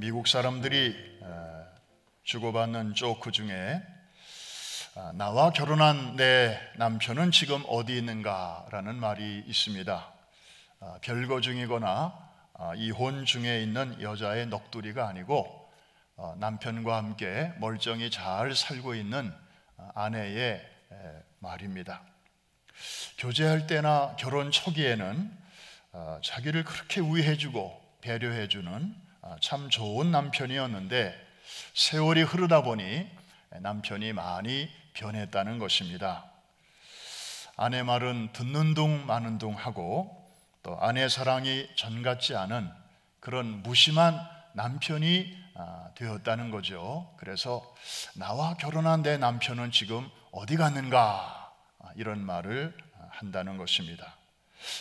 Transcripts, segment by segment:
미국 사람들이 주고받는 조크 중에 나와 결혼한 내 남편은 지금 어디 있는가라는 말이 있습니다. 별거 중이거나 이혼 중에 있는 여자의 넋두리가 아니고 남편과 함께 멀쩡히 잘 살고 있는 아내의 말입니다. 교제할 때나 결혼 초기에는 자기를 그렇게 위해주고 배려해주는 참 좋은 남편이었는데 세월이 흐르다 보니 남편이 많이 변했다는 것입니다. 아내 말은 듣는 둥 마는 둥 하고 또 아내 사랑이 전 같지 않은 그런 무심한 남편이 되었다는 거죠. 그래서 나와 결혼한 내 남편은 지금 어디 갔는가 이런 말을 한다는 것입니다.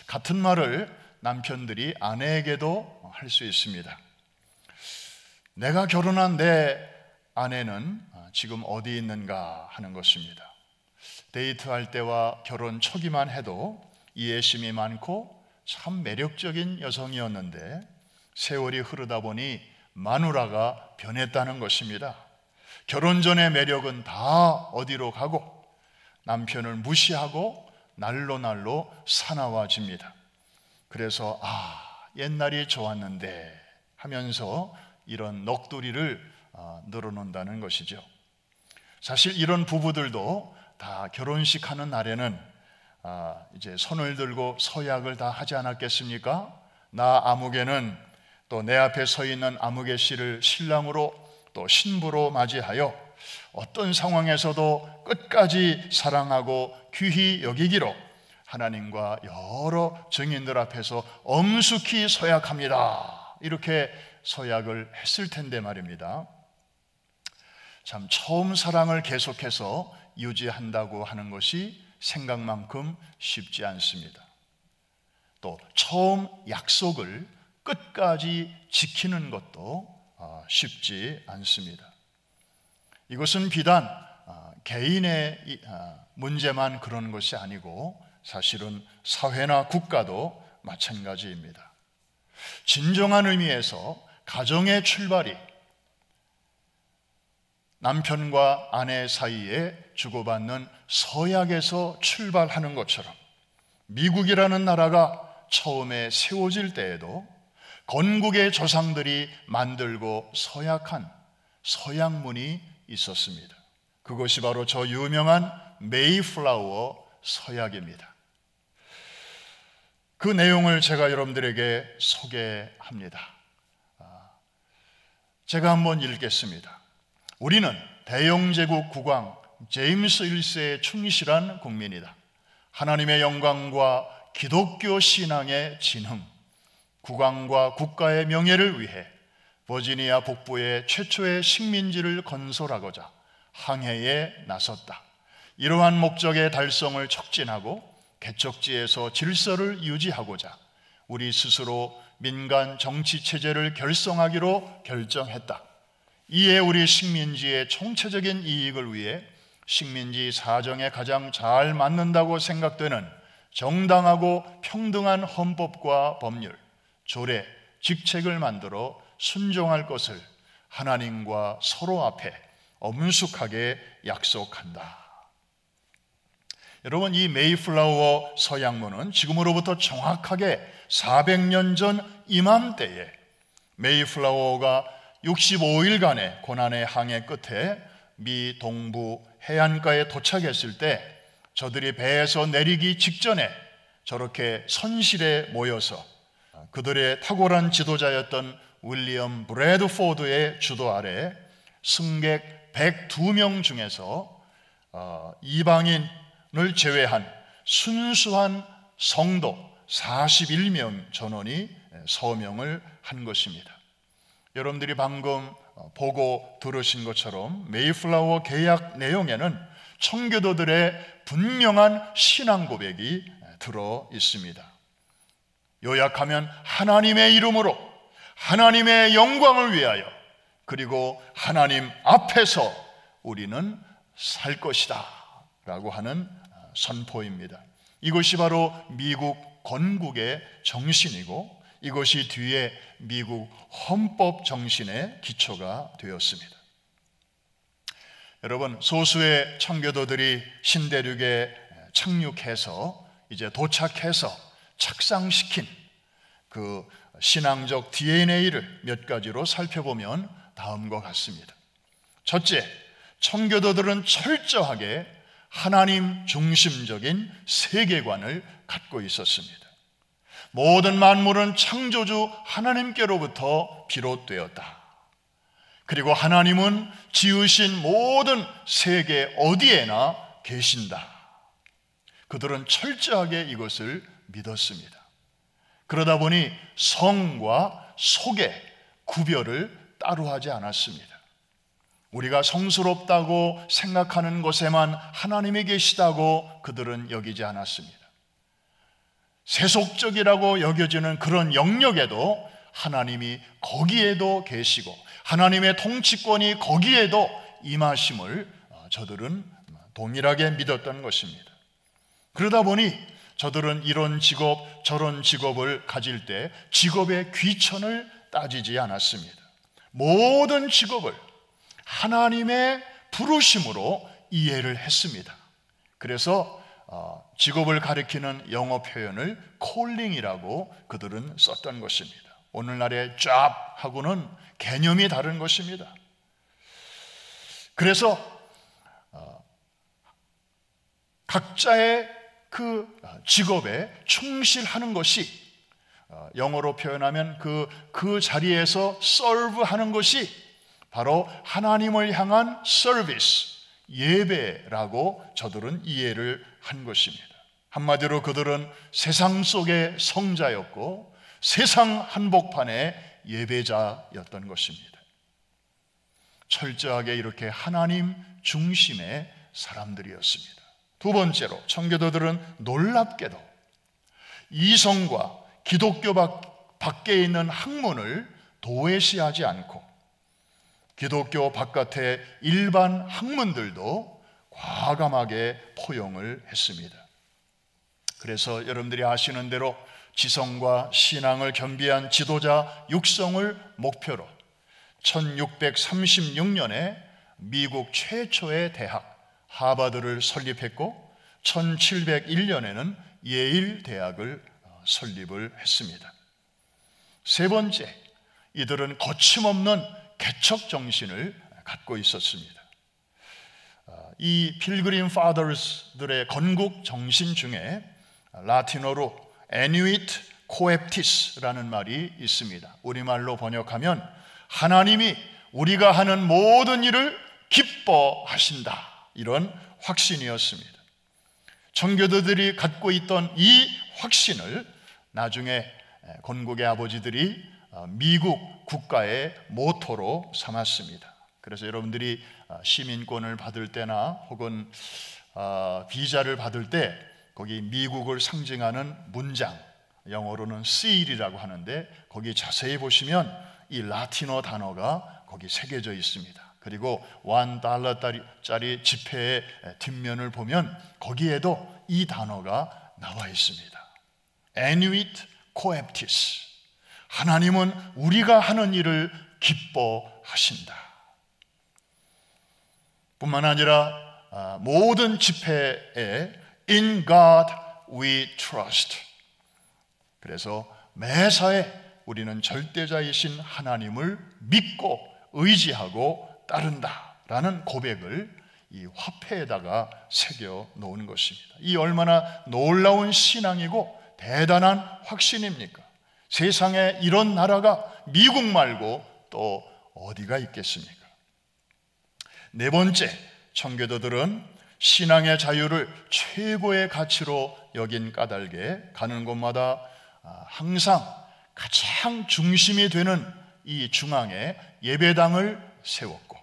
같은 말을 남편들이 아내에게도 할 수 있습니다. 내가 결혼한 내 아내는 지금 어디 있는가 하는 것입니다. 데이트할 때와 결혼 초기만 해도 이해심이 많고 참 매력적인 여성이었는데 세월이 흐르다 보니 마누라가 변했다는 것입니다. 결혼 전의 매력은 다 어디로 가고 남편을 무시하고 날로 사나워집니다. 그래서 옛날이 좋았는데 하면서 이런 넋두리를 늘어놓는다는 것이죠. 사실 이런 부부들도 다 결혼식 하는 날에는 이제 손을 들고 서약을 다 하지 않았겠습니까? 나 아무개는 또 내 앞에 서 있는 아무개 씨를 신랑으로 또 신부로 맞이하여 어떤 상황에서도 끝까지 사랑하고 귀히 여기기로 하나님과 여러 증인들 앞에서 엄숙히 서약합니다. 이렇게 서약을 했을 텐데 말입니다. 참 처음 사랑을 계속해서 유지한다고 하는 것이 생각만큼 쉽지 않습니다. 또 처음 약속을 끝까지 지키는 것도 쉽지 않습니다. 이것은 비단 개인의 문제만 그런 것이 아니고 사실은 사회나 국가도 마찬가지입니다. 진정한 의미에서 가정의 출발이 남편과 아내 사이에 주고받는 서약에서 출발하는 것처럼 미국이라는 나라가 처음에 세워질 때에도 건국의 조상들이 만들고 서약한 서약문이 있었습니다. 그것이 바로 저 유명한 메이플라워 서약입니다. 그 내용을 제가 여러분들에게 소개합니다. 제가 한번 읽겠습니다. 우리는 대영제국 국왕 제임스 1세의 충실한 국민이다. 하나님의 영광과 기독교 신앙의 진흥, 국왕과 국가의 명예를 위해 버지니아 북부의 최초의 식민지를 건설하고자 항해에 나섰다. 이러한 목적의 달성을 촉진하고 개척지에서 질서를 유지하고자 우리 스스로 민간 정치 체제를 결성하기로 결정했다. 이에 우리 식민지의 총체적인 이익을 위해 식민지 사정에 가장 잘 맞는다고 생각되는 정당하고 평등한 헌법과 법률, 조례, 직책을 만들어 순종할 것을 하나님과 서로 앞에 엄숙하게 약속한다. 여러분, 이 메이플라워 서약문은 지금으로부터 정확하게 400년 전 이맘때에 메이플라워가 65일간의 고난의 항해 끝에 미 동부 해안가에 도착했을 때 저들이 배에서 내리기 직전에 저렇게 선실에 모여서 그들의 탁월한 지도자였던 윌리엄 브래드포드의 주도 아래 승객 102명 중에서 이방인을 제외한 순수한 성도 41명 전원이 서명을 한 것입니다. 여러분들이 방금 보고 들으신 것처럼 메이플라워 계약 내용에는 청교도들의 분명한 신앙 고백이 들어 있습니다. 요약하면 하나님의 이름으로 하나님의 영광을 위하여 그리고 하나님 앞에서 우리는 살 것이다 라고 하는 선포입니다. 이것이 바로 미국 건국의 정신이고 이것이 뒤에 미국 헌법 정신의 기초가 되었습니다. 여러분, 소수의 청교도들이 신대륙에 착륙해서 이제 도착해서 착상시킨 그 신앙적 DNA를 몇 가지로 살펴보면 다음과 같습니다. 첫째, 청교도들은 철저하게 하나님 중심적인 세계관을 갖고 있었습니다. 모든 만물은 창조주 하나님께로부터 비롯되었다. 그리고 하나님은 지으신 모든 세계 어디에나 계신다. 그들은 철저하게 이것을 믿었습니다. 그러다 보니 성과 속의 구별을 따로 하지 않았습니다. 우리가 성스럽다고 생각하는 곳에만 하나님이 계시다고 그들은 여기지 않았습니다. 세속적이라고 여겨지는 그런 영역에도 하나님이 거기에도 계시고 하나님의 통치권이 거기에도 임하심을 저들은 동일하게 믿었던 것입니다. 그러다 보니 저들은 이런 직업 저런 직업을 가질 때 직업의 귀천을 따지지 않았습니다. 모든 직업을 하나님의 부르심으로 이해를 했습니다. 그래서 직업을 가리키는 영어 표현을 calling이라고 그들은 썼던 것입니다. 오늘날의 job하고는 개념이 다른 것입니다. 그래서 각자의 그 직업에 충실하는 것이 영어로 표현하면 그 자리에서 serve하는 것이 바로 하나님을 향한 서비스, 예배라고 저들은 이해를 한 것입니다. 한마디로 그들은 세상 속의 성자였고 세상 한복판의 예배자였던 것입니다. 철저하게 이렇게 하나님 중심의 사람들이었습니다. 두 번째로 청교도들은 놀랍게도 이성과 기독교 밖에 있는 학문을 도외시하지 않고 기독교 바깥의 일반 학문들도 과감하게 포용을 했습니다. 그래서 여러분들이 아시는 대로 지성과 신앙을 겸비한 지도자 육성을 목표로 1636년에 미국 최초의 대학 하버드를 설립했고 1701년에는 예일 대학을 설립을 했습니다. 세 번째, 이들은 거침없는 개척 정신을 갖고 있었습니다. 이 필그림 파더스들의 건국 정신 중에 라틴어로 Annuit Coeptis라는 말이 있습니다. 우리말로 번역하면 하나님이 우리가 하는 모든 일을 기뻐하신다, 이런 확신이었습니다. 청교도들이 갖고 있던 이 확신을 나중에 건국의 아버지들이 미국 국가의 모토로 삼았습니다. 그래서 여러분들이 시민권을 받을 때나 혹은 비자를 받을 때 거기 미국을 상징하는 문장, 영어로는 seal이라고 하는데 거기 자세히 보시면 이 라틴어 단어가 거기 새겨져 있습니다. 그리고 $1짜리 지폐의 뒷면을 보면 거기에도 이 단어가 나와 있습니다. Annuit Coeptis. 하나님은 우리가 하는 일을 기뻐하신다. 뿐만 아니라 모든 지폐에 In God we trust. 그래서 매사에 우리는 절대자이신 하나님을 믿고 의지하고 따른다라는 고백을 이 화폐에다가 새겨 놓은 것입니다. 이 얼마나 놀라운 신앙이고 대단한 확신입니까? 세상에 이런 나라가 미국 말고 또 어디가 있겠습니까? 네 번째, 청교도들은 신앙의 자유를 최고의 가치로 여긴 까닭에 가는 곳마다 항상 가장 중심이 되는 이 중앙에 예배당을 세웠고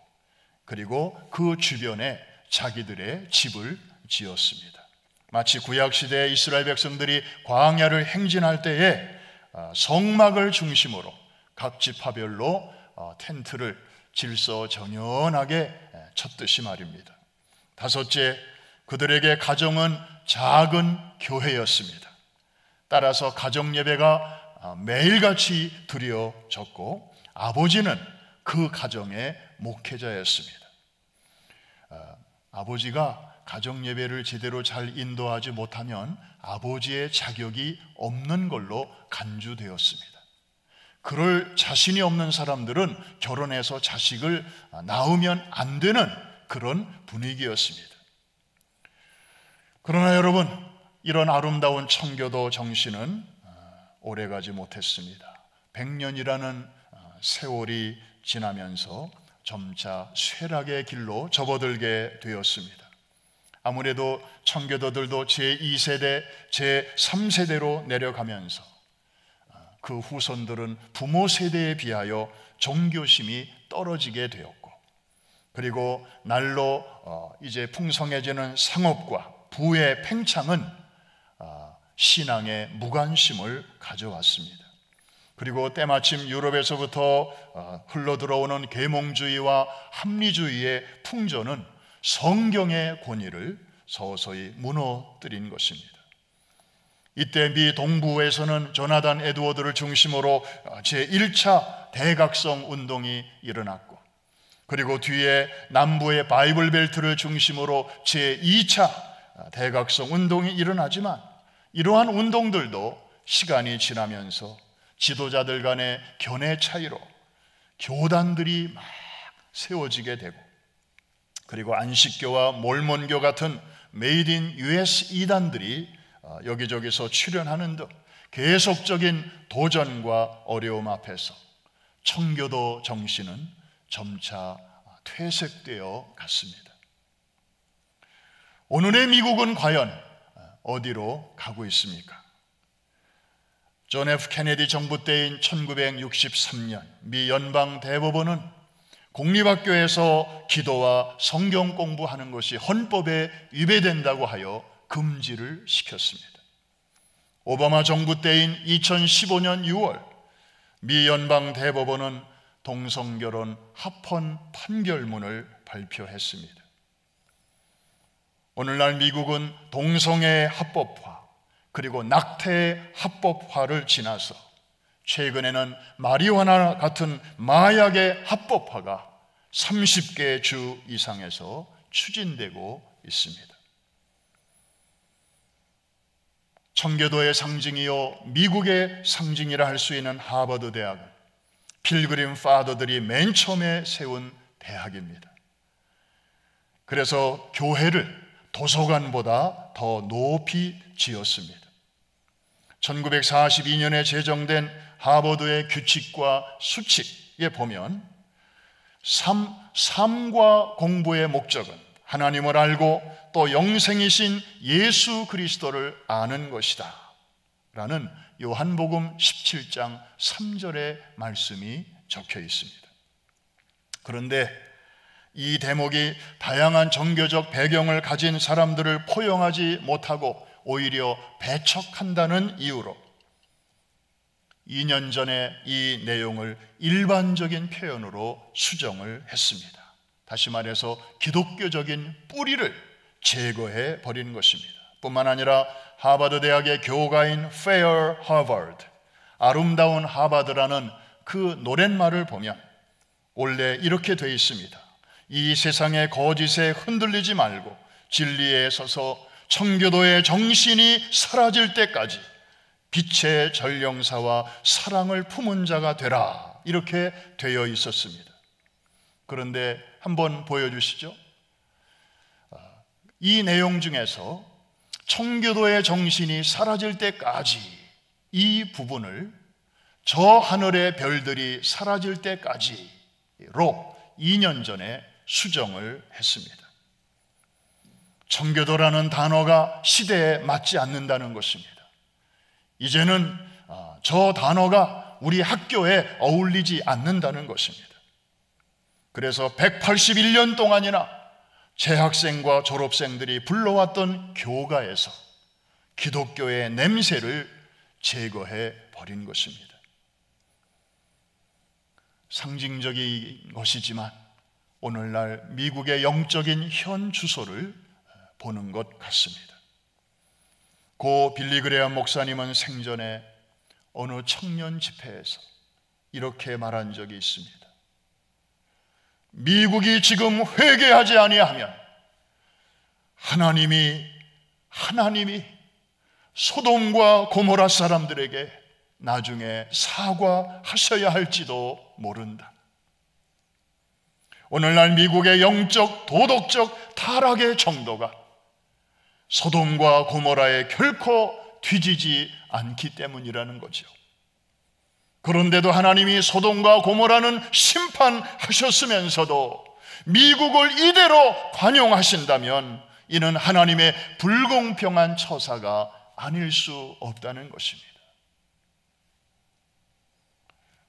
그리고 그 주변에 자기들의 집을 지었습니다. 마치 구약시대에 이스라엘 백성들이 광야를 행진할 때에 성막을 중심으로 각 지파별로 텐트를 질서정연하게 쳤듯이 말입니다. 다섯째, 그들에게 가정은 작은 교회였습니다. 따라서 가정 예배가 매일같이 드려졌고, 아버지는 그 가정의 목회자였습니다. 아버지가 가정 예배를 제대로 잘 인도하지 못하면 아버지의 자격이 없는 걸로 간주되었습니다. 그럴 자신이 없는 사람들은 결혼해서 자식을 낳으면 안 되는 그런 분위기였습니다. 그러나 여러분, 이런 아름다운 청교도 정신은 오래가지 못했습니다. 100년이라는 세월이 지나면서 점차 쇠락의 길로 접어들게 되었습니다. 아무래도 청교도들도 제2세대, 제3세대로 내려가면서 그 후손들은 부모 세대에 비하여 종교심이 떨어지게 되었고, 그리고 날로 이제 풍성해지는 상업과 부의 팽창은 신앙의 무관심을 가져왔습니다. 그리고 때마침 유럽에서부터 흘러들어오는 계몽주의와 합리주의의 풍조는 성경의 권위를 서서히 무너뜨린 것입니다. 이때 미 동부에서는 조나단 에드워드를 중심으로 제1차 대각성 운동이 일어났고, 그리고 뒤에 남부의 바이블 벨트를 중심으로 제2차 대각성 운동이 일어나지만, 이러한 운동들도 시간이 지나면서 지도자들 간의 견해 차이로 교단들이 막 세워지게 되고, 그리고 안식교와 몰몬교 같은 메이드 인 US 이단들이 여기저기서 출현하는 등 계속적인 도전과 어려움 앞에서 청교도 정신은 점차 퇴색되어 갔습니다. 오늘의 미국은 과연 어디로 가고 있습니까? 존 F 케네디 정부 때인 1963년 미 연방 대법원은 공립학교에서 기도와 성경 공부하는 것이 헌법에 위배된다고 하여 금지를 시켰습니다. 오바마 정부 때인 2015년 6월 미 연방 대법원은 동성결혼 합헌 판결문을 발표했습니다. 오늘날 미국은 동성애 합법화, 그리고 낙태 합법화를 지나서 최근에는 마리화나 같은 마약의 합법화가 30개 주 이상에서 추진되고 있습니다. 청교도의 상징이요 미국의 상징이라 할 수 있는 하버드 대학은 필그림 파더들이 맨 처음에 세운 대학입니다. 그래서 교회를 도서관보다 더 높이 지었습니다. 1942년에 제정된 하버드의 규칙과 수칙에 보면 삶과 공부의 목적은 하나님을 알고 또 영생이신 예수 그리스도를 아는 것이다 라는 요한복음 17장 3절의 말씀이 적혀 있습니다. 그런데 이 대목이 다양한 종교적 배경을 가진 사람들을 포용하지 못하고 오히려 배척한다는 이유로 2년 전에 이 내용을 일반적인 표현으로 수정을 했습니다. 다시 말해서 기독교적인 뿌리를 제거해 버리는 것입니다. 뿐만 아니라 하버드 대학의 교가인 Fair Harvard, 아름다운 하버드라는 그 노랫말을 보면 원래 이렇게 되어 있습니다. 이 세상의 거짓에 흔들리지 말고 진리에 서서 청교도의 정신이 사라질 때까지 빛의 전령사와 사랑을 품은 자가 되라, 이렇게 되어 있었습니다. 그런데 한번 보여주시죠. 이 내용 중에서 청교도의 정신이 사라질 때까지, 이 부분을 저 하늘의 별들이 사라질 때까지로 2년 전에 수정을 했습니다. 청교도라는 단어가 시대에 맞지 않는다는 것입니다. 이제는 저 단어가 우리 학교에 어울리지 않는다는 것입니다. 그래서 181년 동안이나 재학생과 졸업생들이 불러왔던 교가에서 기독교의 냄새를 제거해 버린 것입니다. 상징적인 것이지만 오늘날 미국의 영적인 현 주소를 보는 것 같습니다. 고 빌리 그레엄 목사님은 생전에 어느 청년 집회에서 이렇게 말한 적이 있습니다. 미국이 지금 회개하지 아니하면 하나님이 소돔과 고모라 사람들에게 나중에 사과하셔야 할지도 모른다. 오늘날 미국의 영적, 도덕적 타락의 정도가 소돔과 고모라에 결코 뒤지지 않기 때문이라는 거죠. 그런데도 하나님이 소돔과 고모라는 심판하셨으면서도 미국을 이대로 관용하신다면 이는 하나님의 불공평한 처사가 아닐 수 없다는 것입니다.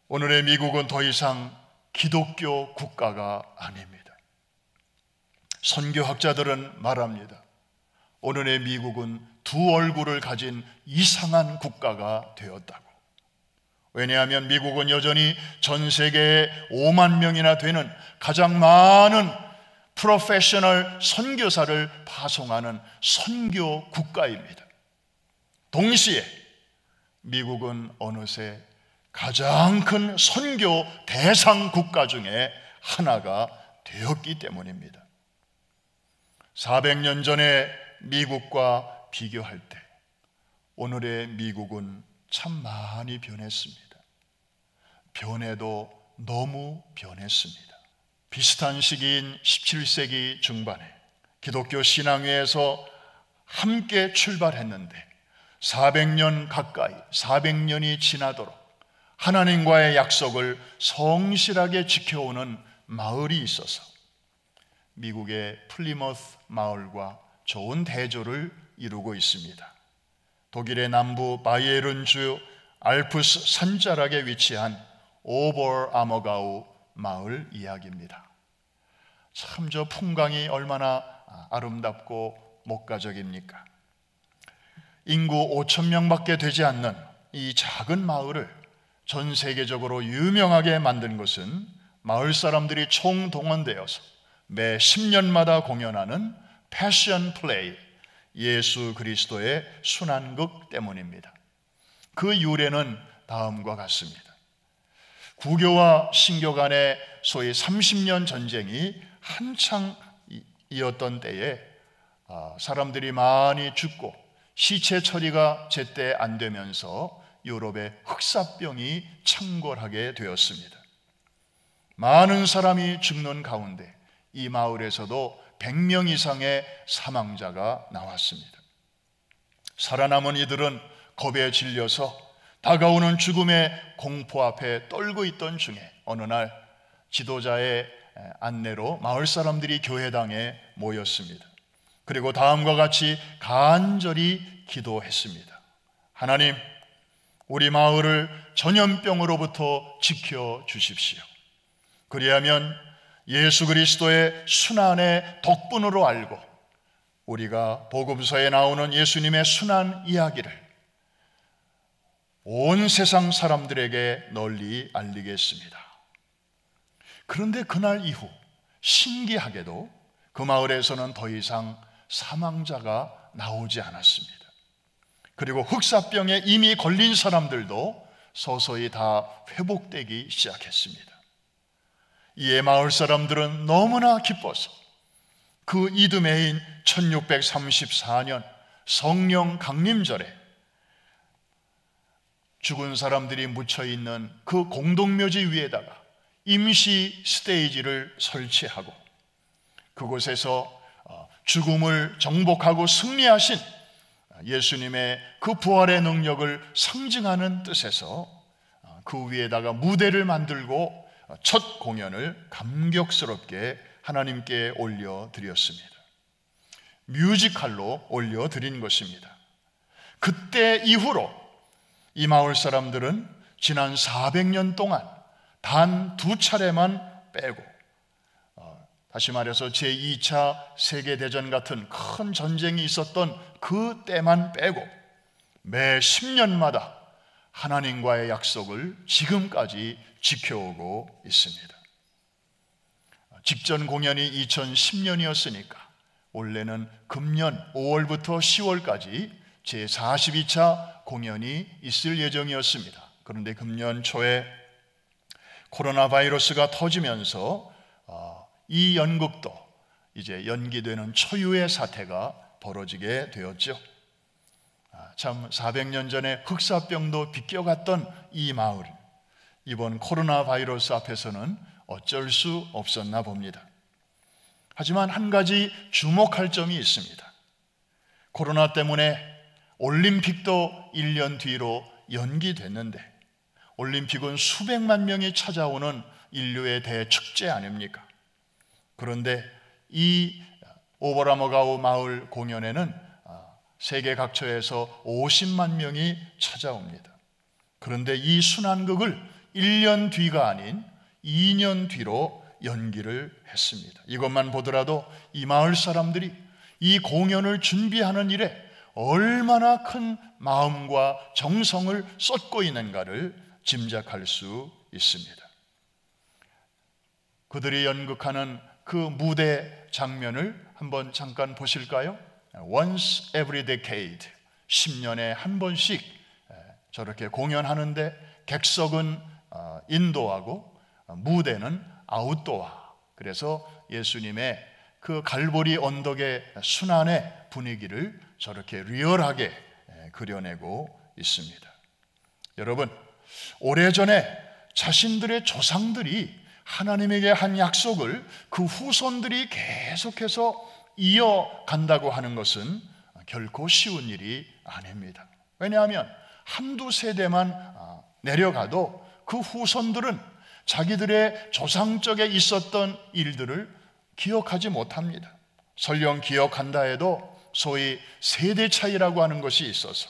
오늘의 미국은 더 이상 기독교 국가가 아닙니다. 선교학자들은 말합니다. 오늘의 미국은 두 얼굴을 가진 이상한 국가가 되었다고. 왜냐하면 미국은 여전히 전 세계에 5만 명이나 되는 가장 많은 프로페셔널 선교사를 파송하는 선교 국가입니다. 동시에 미국은 어느새 가장 큰 선교 대상 국가 중에 하나가 되었기 때문입니다. 400년 전의 미국과 비교할 때 오늘의 미국은 참 많이 변했습니다. 변해도 너무 변했습니다. 비슷한 시기인 17세기 중반에 기독교 신앙회에서 함께 출발했는데 400년 가까이 400년이 지나도록 하나님과의 약속을 성실하게 지켜오는 마을이 있어서 미국의 플리머스 마을과 좋은 대조를 이루고 있습니다. 독일의 남부 바이에른주 알프스 산자락에 위치한 오버아머가우 마을 이야기입니다. 참 저 풍광이 얼마나 아름답고 목가적입니까? 인구 5천 명밖에 되지 않는 이 작은 마을을 전 세계적으로 유명하게 만든 것은 마을 사람들이 총동원되어서 매 10년마다 공연하는 패션 플레이, 예수 그리스도의 순환극 때문입니다. 그 유래는 다음과 같습니다. 구교와 신교 간의 소위 30년 전쟁이 한창 이었던 때에 사람들이 많이 죽고 시체 처리가 제때 안 되면서 유럽에 흑사병이 창궐하게 되었습니다. 많은 사람이 죽는 가운데 이 마을에서도 100명 이상의 사망자가 나왔습니다. 살아남은 이들은 겁에 질려서 다가오는 죽음의 공포 앞에 떨고 있던 중에 어느 날 지도자의 안내로 마을 사람들이 교회당에 모였습니다. 그리고 다음과 같이 간절히 기도했습니다. 하나님, 우리 마을을 전염병으로부터 지켜주십시오. 그리하면 예수 그리스도의 순환의 덕분으로 알고 우리가 복음서에 나오는 예수님의 순환 이야기를 온 세상 사람들에게 널리 알리겠습니다. 그런데 그날 이후 신기하게도 그 마을에서는 더 이상 사망자가 나오지 않았습니다. 그리고 흑사병에 이미 걸린 사람들도 서서히 다 회복되기 시작했습니다. 이에 마을 사람들은 너무나 기뻐서 그 이듬해인 1634년 성령 강림절에 죽은 사람들이 묻혀있는 그 공동묘지 위에다가 임시 스테이지를 설치하고 그곳에서 죽음을 정복하고 승리하신 예수님의 그 부활의 능력을 상징하는 뜻에서 그 위에다가 무대를 만들고 첫 공연을 감격스럽게 하나님께 올려드렸습니다. 뮤지컬로 올려드린 것입니다. 그때 이후로 이 마을 사람들은 지난 400년 동안 단 2차례만 빼고 다시 말해서 제2차 세계대전 같은 큰 전쟁이 있었던 그 때만 빼고 매 10년마다 하나님과의 약속을 지금까지 지켜오고 있습니다. 직전 공연이 2010년이었으니까 올해는 금년 5월부터 10월까지 제42차 공연이 있을 예정이었습니다. 그런데 금년 초에 코로나 바이러스가 터지면서 이 연극도 이제 연기되는 초유의 사태가 벌어지게 되었죠. 참 400년 전에 흑사병도 비껴갔던 이 마을, 이번 코로나 바이러스 앞에서는 어쩔 수 없었나 봅니다. 하지만 한 가지 주목할 점이 있습니다. 코로나 때문에 올림픽도 1년 뒤로 연기됐는데, 올림픽은 수백만 명이 찾아오는 인류의 대축제 아닙니까? 그런데 이 오버라머가우 마을 공연에는 세계 각처에서 50만 명이 찾아옵니다. 그런데 이 순환극을 1년 뒤가 아닌 2년 뒤로 연기를 했습니다. 이것만 보더라도 이 마을 사람들이 이 공연을 준비하는 일에 얼마나 큰 마음과 정성을 쏟고 있는가를 짐작할 수 있습니다. 그들이 연극하는 그 무대 장면을 한번 잠깐 보실까요? Once every decade, 10년에 한 번씩 저렇게 공연하는데 객석은 인도하고 무대는 아웃도어. 그래서 예수님의 그 갈보리 언덕의 순환의 분위기를 저렇게 리얼하게 그려내고 있습니다. 여러분, 오래전에 자신들의 조상들이 하나님에게 한 약속을 그 후손들이 계속해서 이어간다고 하는 것은 결코 쉬운 일이 아닙니다. 왜냐하면 한두 세대만 내려가도 그 후손들은 자기들의 조상적에 있었던 일들을 기억하지 못합니다. 설령 기억한다 해도 소위 세대 차이라고 하는 것이 있어서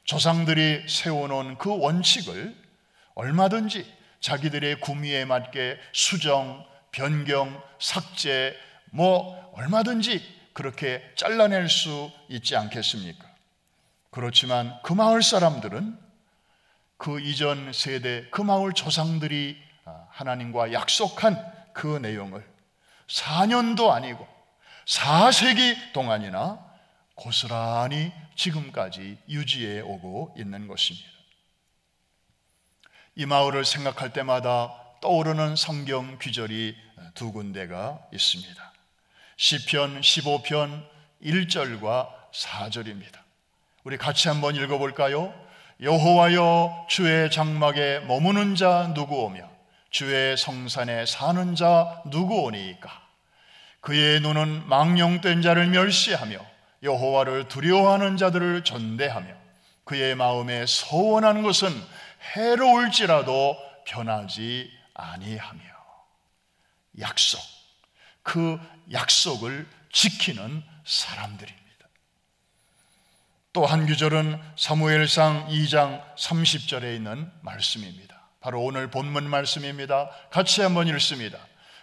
조상들이 세워놓은 그 원칙을 얼마든지 자기들의 구미에 맞게 수정, 변경, 삭제, 얼마든지 그렇게 잘라낼 수 있지 않겠습니까? 그렇지만 그 마을 사람들은 그 이전 세대, 그 마을 조상들이 하나님과 약속한 그 내용을 4년도 아니고 4세기 동안이나 고스란히 지금까지 유지해 오고 있는 것입니다. 이 마을을 생각할 때마다 떠오르는 성경 귀절이 두 군데가 있습니다. 시편 15편 1절과 4절입니다. 우리 같이 한번 읽어볼까요? 여호와여, 주의 장막에 머무는 자 누구오며 주의 성산에 사는 자 누구오니이까? 그의 눈은 망령된 자를 멸시하며 여호와를 두려워하는 자들을 전대하며 그의 마음에 서원하는 것은 해로울지라도 변하지 아니하며. 약속, 그 약속을 지키는 사람들입니다. 또 한 구절은 사무엘상 2장 30절에 있는 말씀입니다. 바로 오늘 본문 말씀입니다. 같이 한번 읽습니다.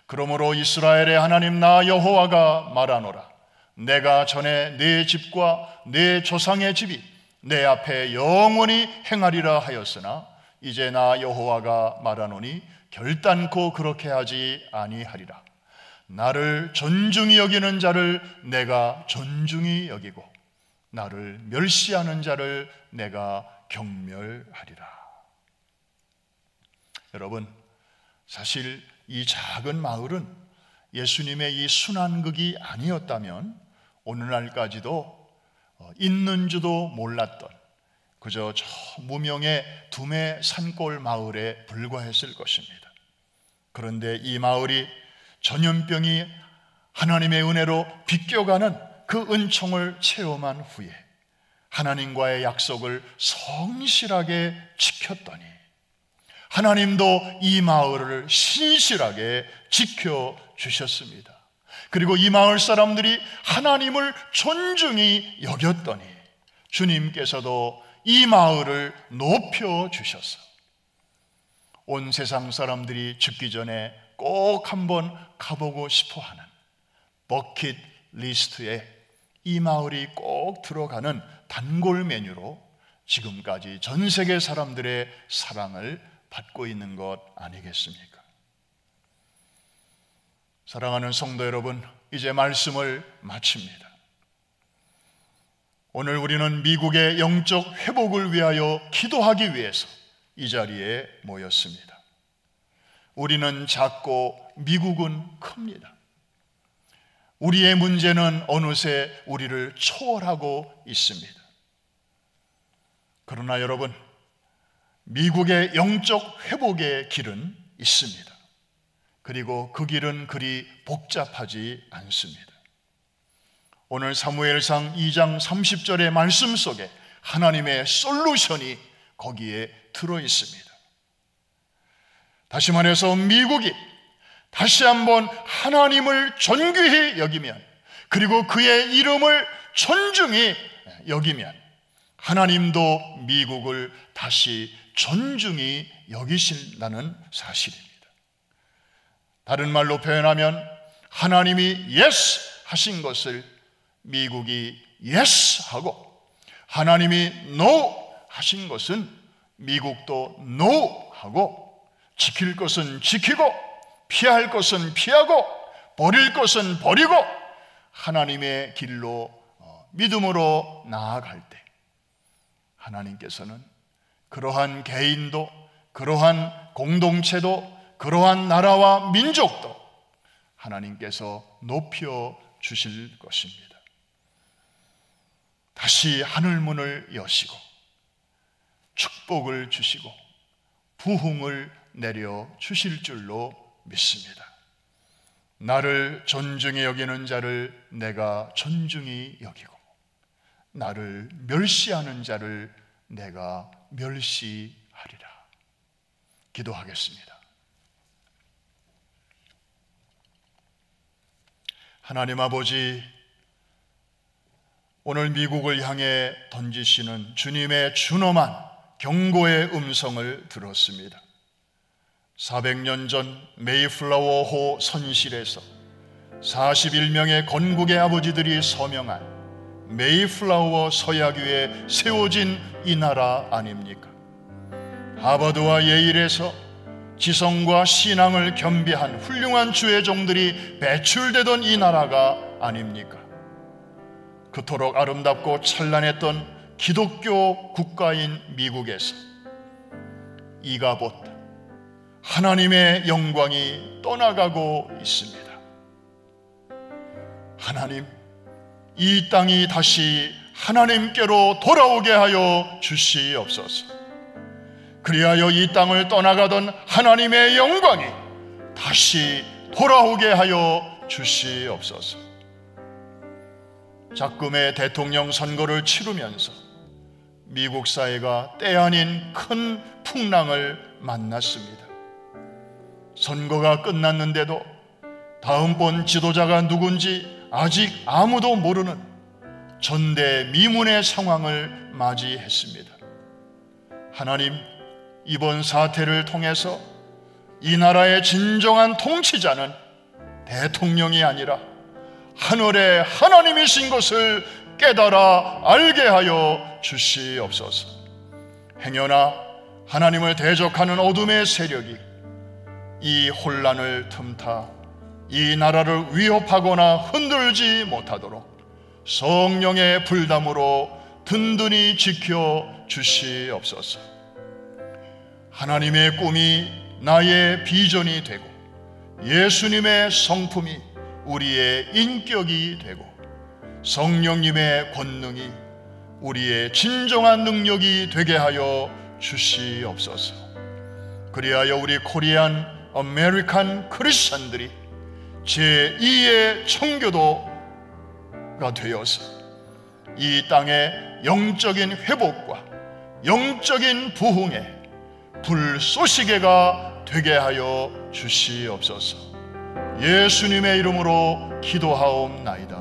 그러므로 이스라엘의 하나님 나 여호와가 말하노라. 내가 전에 네 집과 네 조상의 집이 내 앞에 영원히 행하리라 하였으나 이제 나 여호와가 말하노니 결단코 그렇게 하지 아니하리라. 나를 존중히 여기는 자를 내가 존중히 여기고 나를 멸시하는 자를 내가 경멸하리라. 여러분, 사실 이 작은 마을은 예수님의 이 순환극이 아니었다면 오늘날까지도 있는 줄도 몰랐던 그저 저 무명의 두메 산골 마을에 불과했을 것입니다. 그런데 이 마을이 전염병이 하나님의 은혜로 비껴가는 그 은총을 체험한 후에 하나님과의 약속을 성실하게 지켰더니 하나님도 이 마을을 신실하게 지켜주셨습니다. 그리고 이 마을 사람들이 하나님을 존중히 여겼더니 주님께서도 이 마을을 높여주셔서 온 세상 사람들이 죽기 전에 꼭 한번 가보고 싶어하는 버킷 리스트에 이 마을이 꼭 들어가는 단골 메뉴로 지금까지 전 세계 사람들의 사랑을 받고 있는 것 아니겠습니까? 사랑하는 성도 여러분, 이제 말씀을 마칩니다. 오늘 우리는 미국의 영적 회복을 위하여 기도하기 위해서 이 자리에 모였습니다. 우리는 작고 미국은 큽니다. 우리의 문제는 어느새 우리를 초월하고 있습니다. 그러나 여러분, 미국의 영적 회복의 길은 있습니다. 그리고 그 길은 그리 복잡하지 않습니다. 오늘 사무엘상 2장 30절의 말씀 속에 하나님의 솔루션이 거기에 들어 있습니다. 다시 말해서 미국이 다시 한번 하나님을 존귀히 여기면, 그리고 그의 이름을 존중히 여기면 하나님도 미국을 다시 존중히 여기신다는 사실입니다. 다른 말로 표현하면 하나님이 yes 하신 것을 미국이 yes 하고, 하나님이 no 하신 것은 미국도 no 하고, 지킬 것은 지키고 피할 것은 피하고 버릴 것은 버리고 하나님의 길로 믿음으로 나아갈 때 하나님께서는 그러한 개인도, 그러한 공동체도, 그러한 나라와 민족도 하나님께서 높여 주실 것입니다. 다시 하늘문을 여시고 축복을 주시고 부흥을 내려 주실 줄로 믿습니다. 나를 존중히 여기는 자를 내가 존중히 여기고, 나를 멸시하는 자를 내가 멸시하리라. 기도하겠습니다. 하나님 아버지, 오늘 미국을 향해 던지시는 주님의 준엄한 경고의 음성을 들었습니다. 400년 전 메이플라워호 선실에서 41명의 건국의 아버지들이 서명한 메이플라워 서약위에 세워진 이 나라 아닙니까? 하버드와 예일에서 지성과 신앙을 겸비한 훌륭한 주의 종들이 배출되던 이 나라가 아닙니까? 그토록 아름답고 찬란했던 기독교 국가인 미국에서 이가봇 하나님의 영광이 떠나가고 있습니다. 하나님, 이 땅이 다시 하나님께로 돌아오게 하여 주시옵소서. 그리하여 이 땅을 떠나가던 하나님의 영광이 다시 돌아오게 하여 주시옵소서. 작금의 대통령 선거를 치르면서 미국 사회가 때 아닌 큰 풍랑을 만났습니다. 선거가 끝났는데도 다음번 지도자가 누군지 아직 아무도 모르는 전대미문의 상황을 맞이했습니다. 하나님, 이번 사태를 통해서 이 나라의 진정한 통치자는 대통령이 아니라 하늘의 하나님이신 것을 깨달아 알게 하여 주시옵소서. 행여나 하나님을 대적하는 어둠의 세력이 이 혼란을 틈타 이 나라를 위협하거나 흔들지 못하도록 성령의 불담으로 든든히 지켜 주시옵소서. 하나님의 꿈이 나의 비전이 되고 예수님의 성품이 우리의 인격이 되고 성령님의 권능이 우리의 진정한 능력이 되게 하여 주시옵소서. 그리하여 우리 코리안 아메리칸 크리스천들이 제2의 청교도가 되어서 이 땅의 영적인 회복과 영적인 부흥의 불쏘시개가 되게 하여 주시옵소서. 예수님의 이름으로 기도하옵나이다.